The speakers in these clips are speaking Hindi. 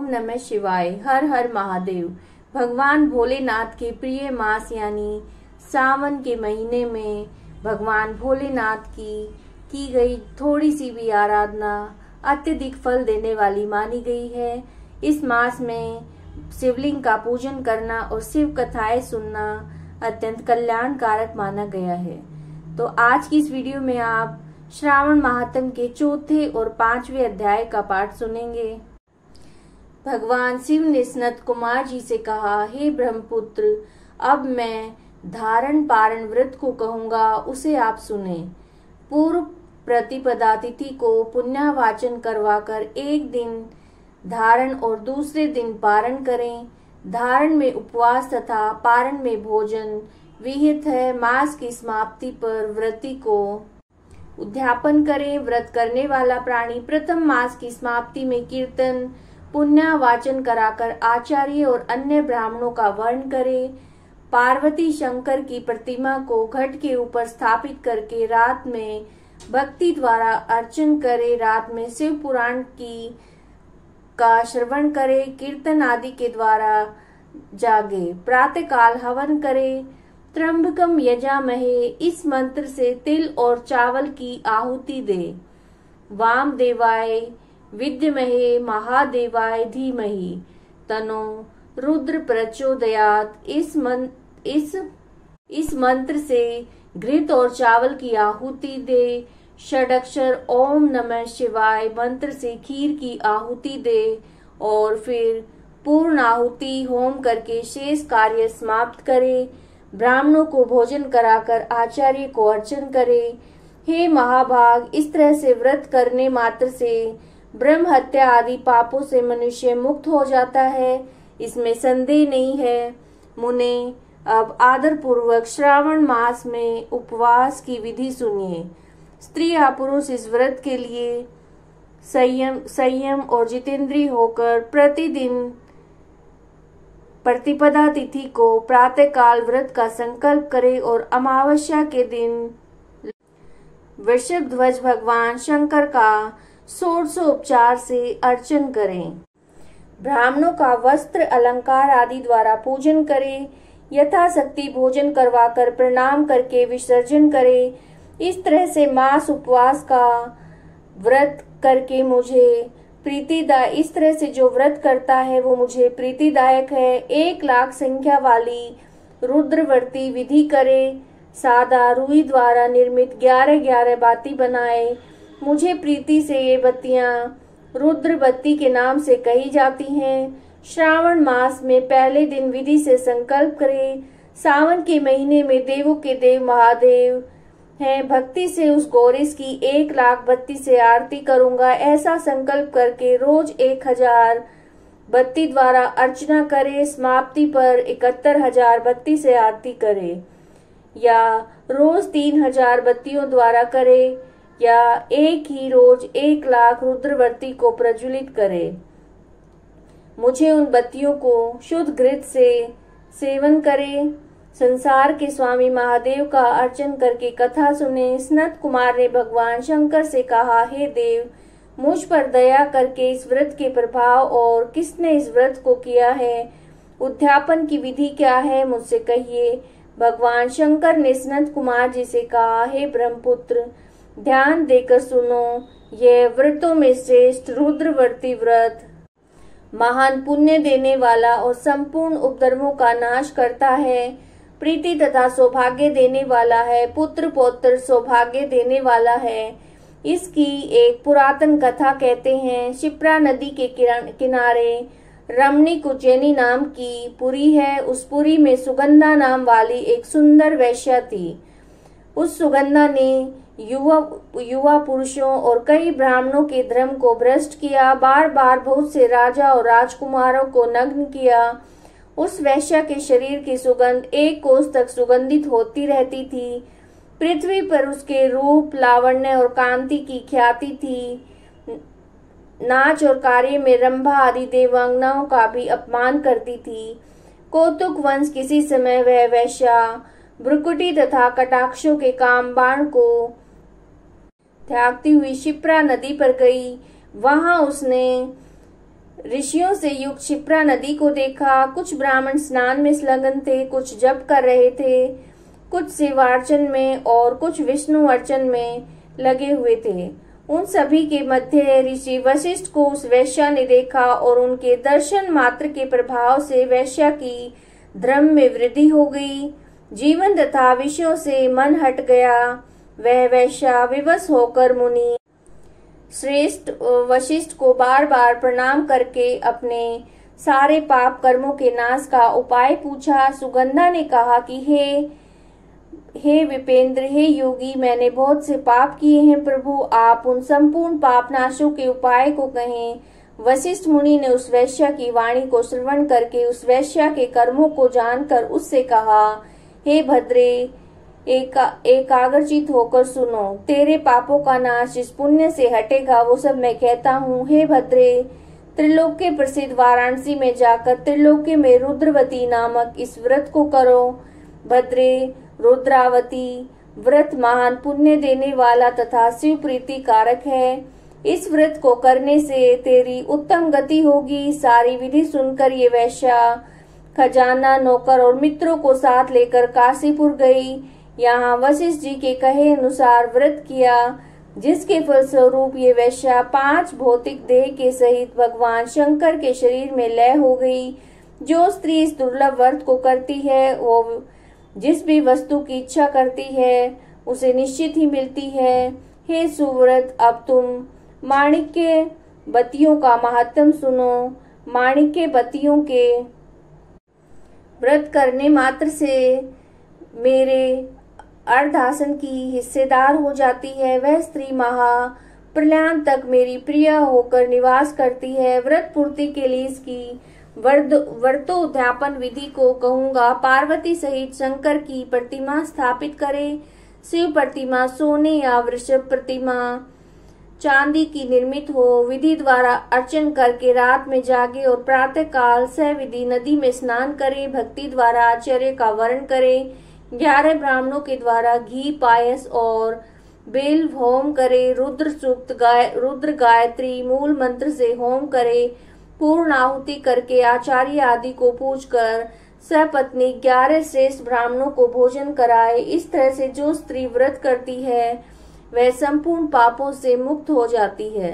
ओम नमः शिवाय। हर हर महादेव। भगवान भोलेनाथ के प्रिय मास यानी सावन के महीने में भगवान भोलेनाथ की गई थोड़ी सी भी आराधना अत्यधिक फल देने वाली मानी गई है। इस मास में शिवलिंग का पूजन करना और शिव कथाएं सुनना अत्यंत कल्याणकारक माना गया है। तो आज की इस वीडियो में आप श्रावण महात्म के चौथे और पांचवें अध्याय का पाठ सुनेंगे। भगवान शिव ने सनत कुमार जी से कहा, हे ब्रह्मपुत्र, अब मैं धारण पारण व्रत को कहूंगा, उसे आप सुने। पूर्व प्रतिपदा तिथि को पुण्यावाचन करवाकर एक दिन धारण और दूसरे दिन पारण करें। धारण में उपवास तथा पारण में भोजन विहित है। मास की समाप्ति पर व्रती को उद्यापन करें। व्रत करने वाला प्राणी प्रथम मास की समाप्ति में कीर्तन पुण्यावाचन कराकर आचार्य और अन्य ब्राह्मणों का वर्ण करे। पार्वती शंकर की प्रतिमा को घट के ऊपर स्थापित करके रात में भक्ति द्वारा अर्चन करे। रात में शिव पुराण का श्रवण करे। कीर्तन आदि के द्वारा जागे। प्रातः काल हवन करे। त्र्यंबकम यजामहे, इस मंत्र से तिल और चावल की आहुति दे। वाम देवाय विद्महे महादेवाय धीमहि तनो रुद्र प्रचोदयात, इस मंत्र से घृत और चावल की आहुति दे। षडक्षर ओम नमः शिवाय मंत्र से खीर की आहुति दे और फिर पूर्ण आहुति होम करके शेष कार्य समाप्त करे। ब्राह्मणों को भोजन कराकर आचार्य को अर्चन करे। हे महाभाग, इस तरह से व्रत करने मात्र से ब्रह्म हत्या आदि पापों से मनुष्य मुक्त हो जाता है, इसमें संदेह नहीं है। मुने, अब आदर पूर्वक श्रावण मास में उपवास की विधि सुनिए। स्त्री या पुरुष इस व्रत के लिए संयम और जितेंद्रिय होकर प्रतिदिन प्रतिपदा तिथि को प्रातः काल व्रत का संकल्प करे और अमावस्या के दिन वृषभ ध्वज भगवान शंकर का षोडशोपचार से अर्चन करें। ब्राह्मणों का वस्त्र अलंकार आदि द्वारा पूजन करें। यथाशक्ति भोजन करवाकर प्रणाम करके विसर्जन करें। इस तरह से मास उपवास का व्रत करके मुझे इस तरह से जो व्रत करता है वो मुझे प्रीतिदायक है। 1,00,000 संख्या वाली रुद्रवर्ती विधि करे। सादा रुई द्वारा निर्मित 11 बाती बनाए। मुझे प्रीति से ये बत्तियां रुद्र बत्ती के नाम से कही जाती हैं। श्रावण मास में पहले दिन विधि से संकल्प करे। सावन के महीने में देवों के देव महादेव हैं। भक्ति से उस गौरीश की 1,00,000 बत्ती से आरती करूंगा, ऐसा संकल्प करके रोज 1,000 बत्ती द्वारा अर्चना करे। समाप्ति पर 71,000 बत्ती से आरती करे या रोज 3,000 बत्तियों द्वारा करे या एक ही रोज 1,00,000 रुद्रवर्ती को प्रज्वलित करे। मुझे उन बत्तियों को शुद्ध घृत से सेवन करे। संसार के स्वामी महादेव का अर्चन करके कथा सुने। सनत कुमार ने भगवान शंकर से कहा, हे देव, मुझ पर दया करके इस व्रत के प्रभाव और किसने इस व्रत को किया है, उद्यापन की विधि क्या है, मुझसे कहिए। भगवान शंकर ने सनत कुमार जी से कहा, हे ब्रह्मपुत्र, ध्यान देकर सुनो। यह व्रतों में श्रेष्ठ रुद्रवर्ती व्रत महान पुण्य देने वाला और संपूर्ण उपद्रवों का नाश करता है। प्रीति तथा सौभाग्य देने वाला है। पुत्र पौत्र सौभाग्य देने वाला है। इसकी एक पुरातन कथा कहते हैं। शिप्रा नदी के किनारे रमणीक उज्जैनी नाम की पुरी है। उस पुरी में सुगंधा नाम वाली एक सुंदर वैश्या थी। उस सुगंधा ने युवा पुरुषों और कई ब्राह्मणों के धर्म को भ्रष्ट किया। बार बार बहुत से राजा और राजकुमारों को नग्न किया। उस वैश्या के शरीर की सुगंध 1 कोस तक सुगंधित होती रहती थी। पृथ्वी पर उसके रूप, लावण्य और कांति की ख्याति थी। नाच और कार्य में रंभा आदि देवांगनाओं का भी अपमान करती थी। कौतुक वंश किसी समय वह वैश्या भ्रुकुटी तथा कटाक्षों के काम बाण को त्यागती हुई शिप्रा नदी पर गई। वहां उसने ऋषियों से युक्त क्षिप्रा नदी को देखा। कुछ ब्राह्मण स्नान में संलग्न थे, कुछ जप कर रहे थे, कुछ शिवार्चन में और कुछ विष्णु अर्चन में लगे हुए थे। उन सभी के मध्य ऋषि वशिष्ठ को उस वैश्या ने देखा और उनके दर्शन मात्र के प्रभाव से वैश्या की धर्म में वृद्धि हो गई। जीवन तथा विषयों से मन हट गया। वह वैश्या विवश होकर मुनि श्रेष्ठ वशिष्ठ को बार बार प्रणाम करके अपने सारे पाप कर्मों के नाश का उपाय पूछा। सुगंधा ने कहा कि हे विपेंद्र, हे योगी, मैंने बहुत से पाप किए हैं प्रभु, आप उन संपूर्ण पाप नाशों के उपाय को कहें। वशिष्ठ मुनि ने उस वैश्या की वाणी को श्रवण करके उस वैश्या के कर्मों को जानकर उससे कहा, हे भद्रे, एकाग्रचित होकर सुनो, तेरे पापों का नाश जिस पुण्य से हटेगा वो सब मैं कहता हूँ। हे भद्रे, त्रिलोक के प्रसिद्ध वाराणसी में जाकर त्रिलोकी में रुद्रवती नामक इस व्रत को करो। भद्रे, रुद्रावती व्रत महान पुण्य देने वाला तथा शिव प्रीति कारक है। इस व्रत को करने से तेरी उत्तम गति होगी। सारी विधि सुनकर ये वैश्या खजाना, नौकर और मित्रों को साथ लेकर काशीपुर गई। यहाँ वशिष्ठ जी के कहे अनुसार व्रत किया, जिसके फलस्वरूप ये वैश्या 5 भौतिक देह के सहित भगवान शंकर के शरीर में लय हो गई। जो स्त्री इस दुर्लभ व्रत को करती है वो जिस भी वस्तु की इच्छा करती है उसे निश्चित ही मिलती है। हे सुव्रत, अब तुम माणिक्य बत्तियों का महात्म सुनो। माणिक्य बत्तियों के व्रत करने मात्र से मेरे अर्धासन की हिस्सेदार हो जाती है। वह स्त्री महा प्रलयान तक मेरी प्रिय होकर निवास करती है। व्रत पूर्ति के लिए इसकी व्रतोद्यापन विधि को कहूंगा। पार्वती सहित शंकर की प्रतिमा स्थापित करे। शिव प्रतिमा सोने या वृषभ प्रतिमा चांदी की निर्मित हो। विधि द्वारा अर्चन करके रात में जागे और प्रातः काल सविधि नदी में स्नान करे। भक्ति द्वारा आचार्य का वर्ण करे। 11 ब्राह्मणों के द्वारा घी, पायस और बेल होम करे। रुद्र सूक्त, रुद्र गायत्री मूल मंत्र से होम करे। पूर्ण आहुति करके आचार्य आदि को पूजकर सपत्नी 11 श्रेष्ठ ब्राह्मणों को भोजन कराए। इस तरह से जो स्त्री व्रत करती है वह संपूर्ण पापों से मुक्त हो जाती है।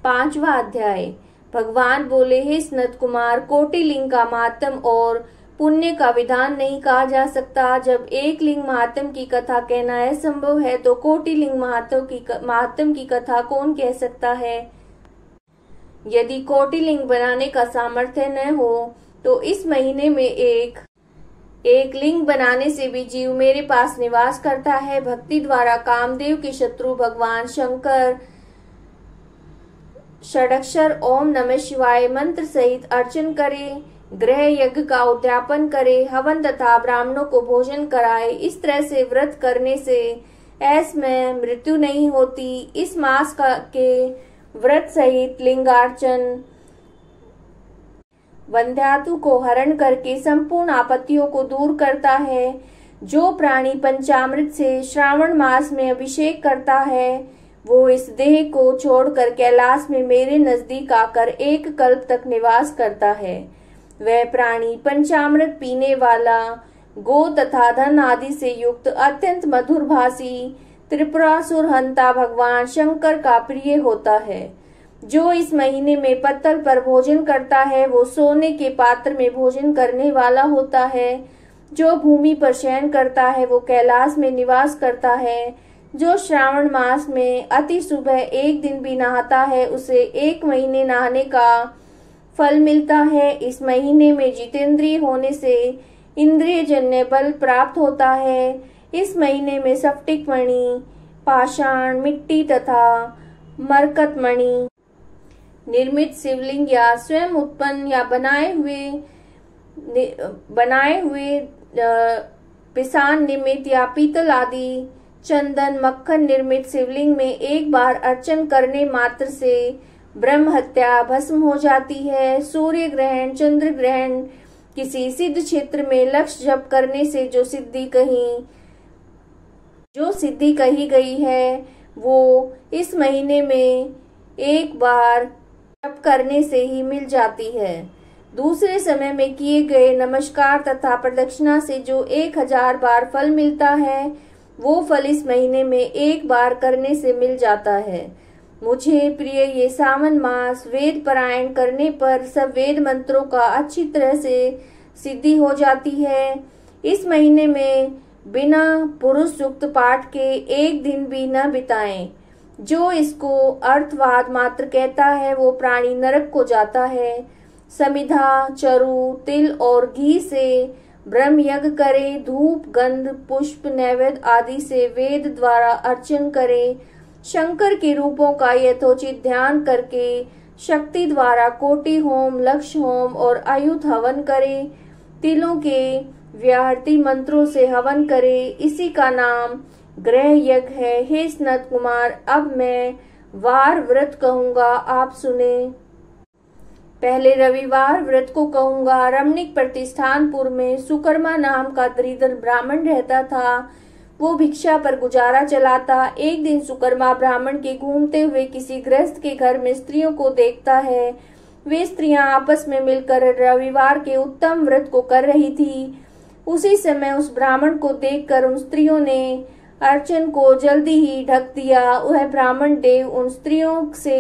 5वां अध्याय। भगवान बोले, हे सनत कुमार, कोटि लिंग का महात्म और पुण्य का विधान नहीं कहा जा सकता। जब एक लिंग महात्म की कथा कहना असंभव है तो कोटि लिंग महात्म की कथा कौन कह सकता है। यदि कोटि लिंग बनाने का सामर्थ्य न हो तो इस महीने में एक लिंग बनाने से भी जीव मेरे पास निवास करता है। भक्ति द्वारा कामदेव के शत्रु भगवान शंकर षडक्षर ओम नमः शिवाय मंत्र सहित अर्चन करे। गृह यज्ञ का उद्यापन करे। हवन तथा ब्राह्मणों को भोजन कराए। इस तरह से व्रत करने से ऐस में मृत्यु नहीं होती। इस मास के व्रत सहित लिंगार्चन वंध्यातु को हरण करके संपूर्ण आपत्तियों को दूर करता है। जो प्राणी पंचामृत से श्रावण मास में अभिषेक करता है वो इस देह को छोड़कर कैलाश में मेरे नजदीक आकर 1 कल्प तक निवास करता है। वह प्राणी पंचामृत पीने वाला, गो तथा धन आदि से युक्त, अत्यंत मधुरभाषी त्रिपुरासुर हंता भगवान शंकर का प्रिय होता है। जो इस महीने में पत्तल पर भोजन करता है वो सोने के पात्र में भोजन करने वाला होता है। जो भूमि पर शयन करता है वो कैलाश में निवास करता है। जो श्रावण मास में अति सुबह 1 दिन भी नहाता है उसे 1 महीने नहाने का फल मिलता है। इस महीने में जितेंद्रिय होने से इंद्रिय जन्य बल प्राप्त होता है। इस महीने में स्फटिक मणि, पाषाण, मिट्टी तथा मरकत मणि निर्मित शिवलिंग या स्वयं उत्पन्न या बनाए हुए पिसान निर्मित या पीतल आदि चंदन, मक्खन निर्मित शिवलिंग में एक बार अर्चन करने मात्र से ब्रह्म हत्या भस्म हो जाती है। सूर्य ग्रहण, चंद्र ग्रहण, किसी सिद्ध क्षेत्र में लक्ष्य जप करने से जो सिद्धि कही गई है वो इस महीने में एक बार जप करने से ही मिल जाती है। दूसरे समय में किए गए नमस्कार तथा प्रदक्षिणा से जो 1000 बार फल मिलता है, वो फल इस महीने में एक बार करने से मिल जाता है। मुझे प्रिय ये सावन मास वेद पारायण करने पर सब वेद मंत्रों का अच्छी तरह से सिद्धि हो जाती है। इस महीने में बिना पुरुष सूक्त पाठ के एक दिन भी न बिताएं। जो इसको अर्थवाद मात्र कहता है वो प्राणी नरक को जाता है। समिधा, चरु, तिल और घी से ब्रह्म यज्ञ करे। धूप, गंध, पुष्प, नैवेद्य आदि से वेद द्वारा अर्चन करे। शंकर के रूपों का यथोचित ध्यान करके शक्ति द्वारा कोटि होम, लक्ष होम और आयुध हवन करे। तिलों के व्याहृति मंत्रों से हवन करे। इसी का नाम ग्रह यज्ञ है। हे सनत कुमार, अब मैं वार व्रत कहूंगा, आप सुने। पहले रविवार व्रत को कहूंगा। रमणीक प्रतिष्ठानपुर में सुकर्मा नाम का दरिद्र ब्राह्मण रहता था। वो भिक्षा पर गुजारा चलाता। एक दिन सुकर्मा ब्राह्मण के घूमते हुए किसी गृहस्थ के घर में स्त्रियों को देखता है। वे स्त्रियां आपस में मिलकर रविवार के उत्तम व्रत को कर रही थी। उसी समय उस ब्राह्मण को देखकर उन स्त्रियों ने अर्चन को जल्दी ही ढक दिया। वह ब्राह्मण देव उन स्त्रियों से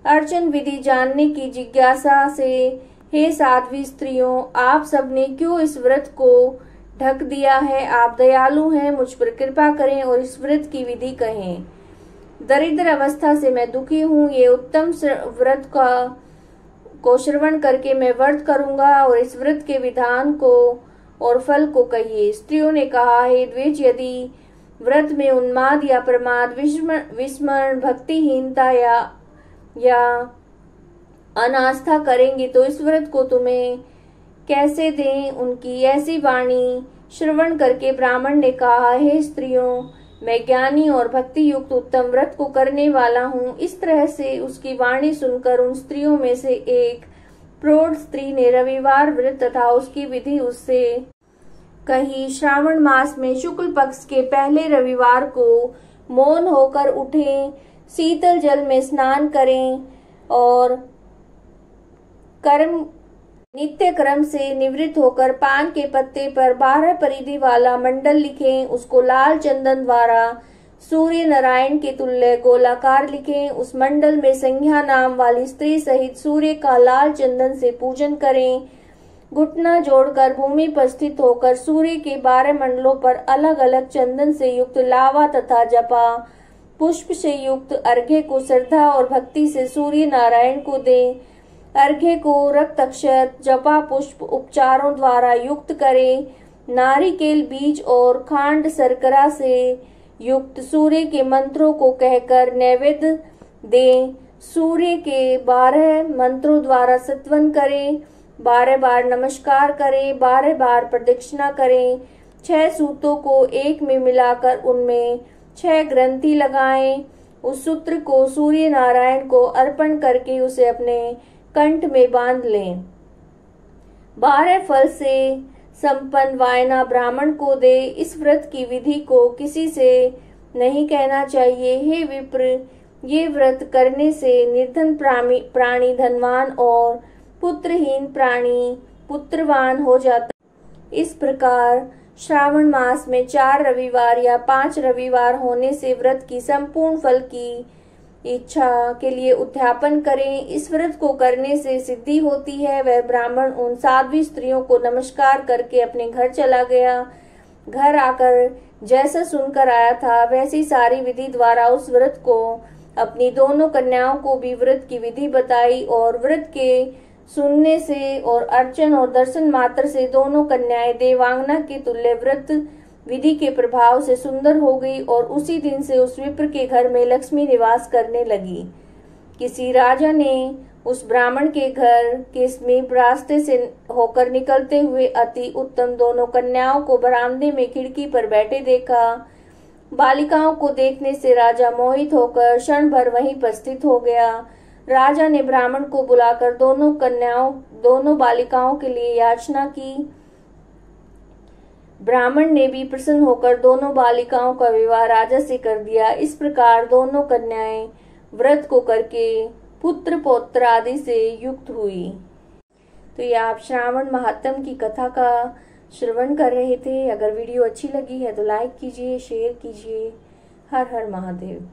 अर्चन विधि जानने की जिज्ञासा से, हे साध्वी स्त्रियों, आप सबने क्यों इस व्रत को ढक दिया है? आप दयालु हैं, मुझ पर कृपा करें और इस व्रत की विधि कहें। दरिद्र अवस्था से मैं दुखी हूँ। ये उत्तम व्रत को श्रवण करके मैं व्रत करूंगा और इस व्रत के विधान को और फल को कहिए। स्त्रियों ने कहा, हे द्विज, यदि व्रत में उन्माद या प्रमाद, विस्मरण, भक्तिहीनता या अनास्था करेंगे तो इस व्रत को तुम्हें कैसे दें? उनकी ऐसी वाणी श्रवण करके ब्राह्मण ने कहा, हे स्त्रियों, मैं ज्ञानी और भक्ति युक्त उत्तम व्रत को करने वाला हूँ। इस तरह से उसकी वाणी सुनकर उन स्त्रियों में से एक प्रौढ़ स्त्री ने रविवार व्रत तथा उसकी विधि उससे कही। श्रावण मास में शुक्ल पक्ष के पहले रविवार को मौन होकर उठें, शीतल जल में स्नान करें और नित्य क्रम से निवृत्त होकर पान के पत्ते पर 12 परिधि वाला मंडल लिखें। उसको लाल चंदन द्वारा सूर्य नारायण के तुल्य गोलाकार लिखें। उस मंडल में संज्ञा नाम वाली स्त्री सहित सूर्य का लाल चंदन से पूजन करें। घुटना जोड़कर भूमि पर स्थित होकर सूर्य के 12 मंडलों पर अलग अलग चंदन से युक्त लावा तथा जपा पुष्प से युक्त अर्घ्य को श्रद्धा और भक्ति से सूर्य नारायण को दें। अर्घ्य को रक्त अक्षत, जपा पुष्प उपचारों द्वारा युक्त करें। नारिकेल बीज और खांड शर्करा से युक्त सूर्य के मंत्रों को कहकर नैवेद्य दें। सूर्य के 12 मंत्रों द्वारा सत्वन करें। 12 बार नमस्कार करें। 12 बार प्रदक्षिणा करें। 6 सूतों को एक में मिलाकर उनमें 6 ग्रंथि लगाएं। उस सूत्र को सूर्य नारायण को अर्पण करके उसे अपने कंठ में बांध लें। 12 फल से संपन्न वायना ब्राह्मण को दे। इस व्रत की विधि को किसी से नहीं कहना चाहिए। हे विप्र, ये व्रत करने से निर्धन प्राणी धनवान और पुत्रहीन प्राणी पुत्रवान हो जाता। इस प्रकार श्रावण मास में 4 रविवार या 5 रविवार होने से व्रत की संपूर्ण फल की इच्छा के लिए उद्यापन करें। इस व्रत को करने से सिद्धि होती है। वह ब्राह्मण उन साध्वी स्त्रियों को नमस्कार करके अपने घर चला गया। घर आकर जैसा सुनकर आया था वैसी सारी विधि द्वारा उस व्रत को अपनी दोनों कन्याओं को भी व्रत की विधि बताई और व्रत के सुनने से और अर्चन और दर्शन मात्र से दोनों कन्याएं देवांगना के तुल्य व्रत विधि के प्रभाव से सुंदर हो गई और उसी दिन से उस विप्र के घर में लक्ष्मी निवास करने लगी। किसी राजा ने उस ब्राह्मण के घर के समीप रास्ते से होकर निकलते हुए अति उत्तम दोनों कन्याओं को बरामदे में खिड़की पर बैठे देखा। बालिकाओं को देखने से राजा मोहित होकर क्षण भर वहीं पर स्थित हो गया। राजा ने ब्राह्मण को बुलाकर दोनों बालिकाओं के लिए याचना की। ब्राह्मण ने भी प्रसन्न होकर दोनों बालिकाओं का विवाह राजा से कर दिया। इस प्रकार दोनों कन्याएं व्रत को करके पुत्र पौत्र आदि से युक्त हुई। तो ये आप श्रावण महात्म की कथा का श्रवण कर रहे थे। अगर वीडियो अच्छी लगी है तो लाइक कीजिए, शेयर कीजिए। हर हर महादेव।